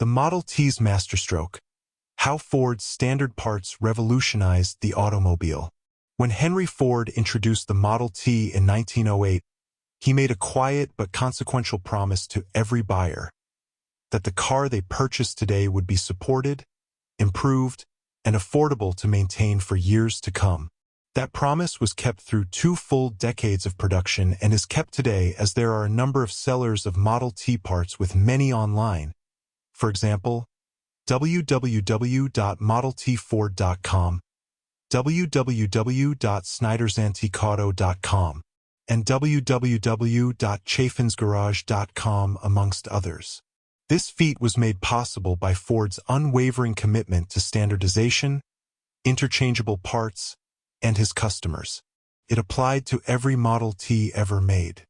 The Model T's masterstroke. How Ford's standard parts revolutionized the automobile. When Henry Ford introduced the Model T in 1908, he made a quiet but consequential promise to every buyer that the car they purchased today would be supported, improved, and affordable to maintain for years to come. That promise was kept through 2 full decades of production and is kept today, as there are a number of sellers of Model T parts with many online. For example, www.modeltford.com, www.snydersantiqueauto.com, and www.chafinsgarage.com, amongst others. This feat was made possible by Ford's unwavering commitment to standardization, interchangeable parts, and his customers. It applied to every Model T ever made.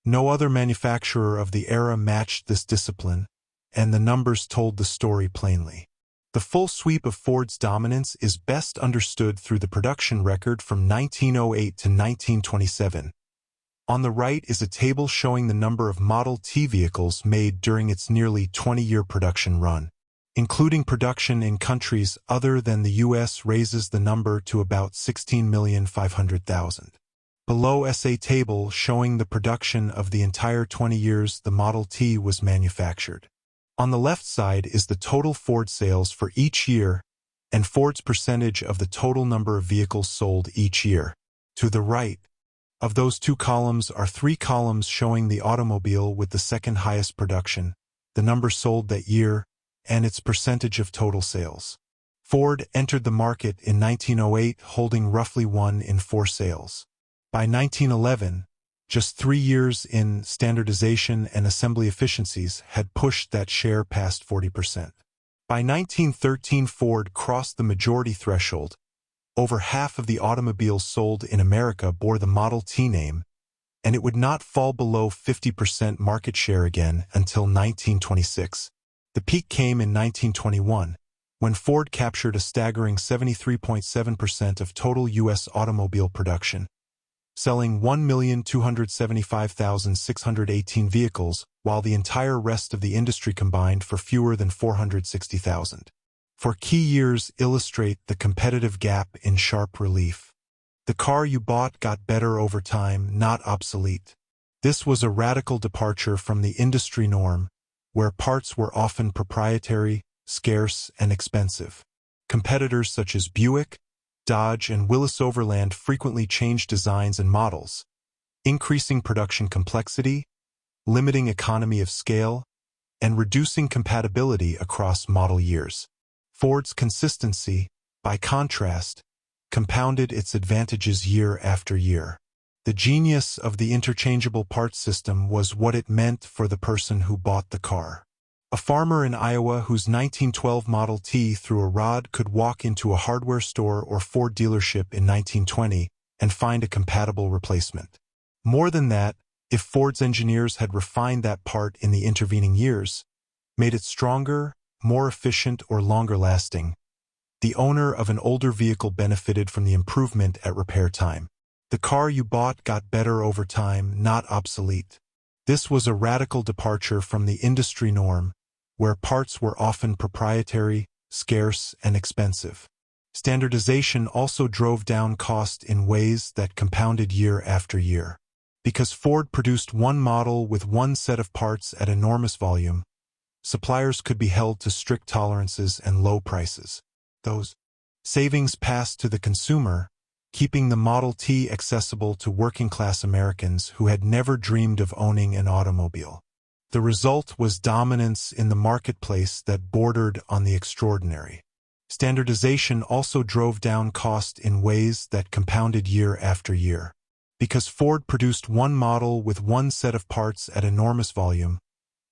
No other manufacturer of the era matched this discipline, and the numbers told the story plainly. The full sweep of Ford's dominance is best understood through the production record from 1908 to 1927. On the right is a table showing the number of Model T vehicles made during its nearly 20-year production run. Including production in countries other than the U.S. raises the number to about 16,500,000. Below is a table showing the production of the entire 20 years the Model T was manufactured. On the left side is the total Ford sales for each year and Ford's percentage of the total number of vehicles sold each year. To the right of those 2 columns are 3 columns showing the automobile with the second highest production, the number sold that year, and its percentage of total sales. Ford entered the market in 1908 holding roughly 1 in 4 sales. By 1911, just 3 years in, standardization and assembly efficiencies had pushed that share past 40%. By 1913, Ford crossed the majority threshold. Over half of the automobiles sold in America bore the Model T name, and it would not fall below 50% market share again until 1926. The peak came in 1921, when Ford captured a staggering 73.7% of total U.S. automobile production, selling 1,275,618 vehicles, while the entire rest of the industry combined for fewer than 460,000. For key years illustrate the competitive gap in sharp relief. The car you bought got better over time, not obsolete. This was a radical departure from the industry norm, where parts were often proprietary, scarce, and expensive. Competitors such as Buick, Dodge, and Willys-Overland frequently changed designs and models, increasing production complexity, limiting economy of scale, and reducing compatibility across model years. Ford's consistency, by contrast, compounded its advantages year after year. The genius of the interchangeable parts system was what it meant for the person who bought the car. A farmer in Iowa whose 1912 Model T threw a rod could walk into a hardware store or Ford dealership in 1920 and find a compatible replacement. More than that, if Ford's engineers had refined that part in the intervening years, made it stronger, more efficient, or longer lasting, the owner of an older vehicle benefited from the improvement at repair time. The car you bought got better over time, not obsolete. This was a radical departure from the industry norm, where parts were often proprietary, scarce, and expensive. Standardization also drove down cost in ways that compounded year after year. Because Ford produced one model with one set of parts at enormous volume, suppliers could be held to strict tolerances and low prices. Those savings passed to the consumer, keeping the Model T accessible to working-class Americans who had never dreamed of owning an automobile. The result was dominance in the marketplace that bordered on the extraordinary. Standardization also drove down cost in ways that compounded year after year. Because Ford produced one model with one set of parts at enormous volume,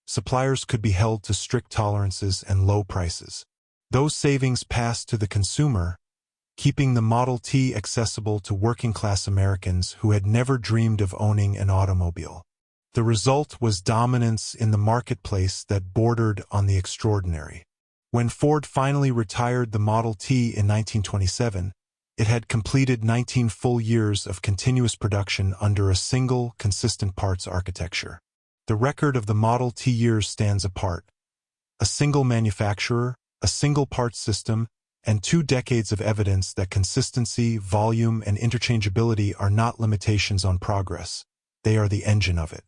suppliers could be held to strict tolerances and low prices. Those savings passed to the consumer, keeping the Model T accessible to working-class Americans who had never dreamed of owning an automobile. The result was dominance in the marketplace that bordered on the extraordinary. When Ford finally retired the Model T in 1927, it had completed 19 full years of continuous production under a single, consistent parts architecture. The record of the Model T years stands apart. A single manufacturer, a single parts system, and 2 decades of evidence that consistency, volume, and interchangeability are not limitations on progress. They are the engine of it.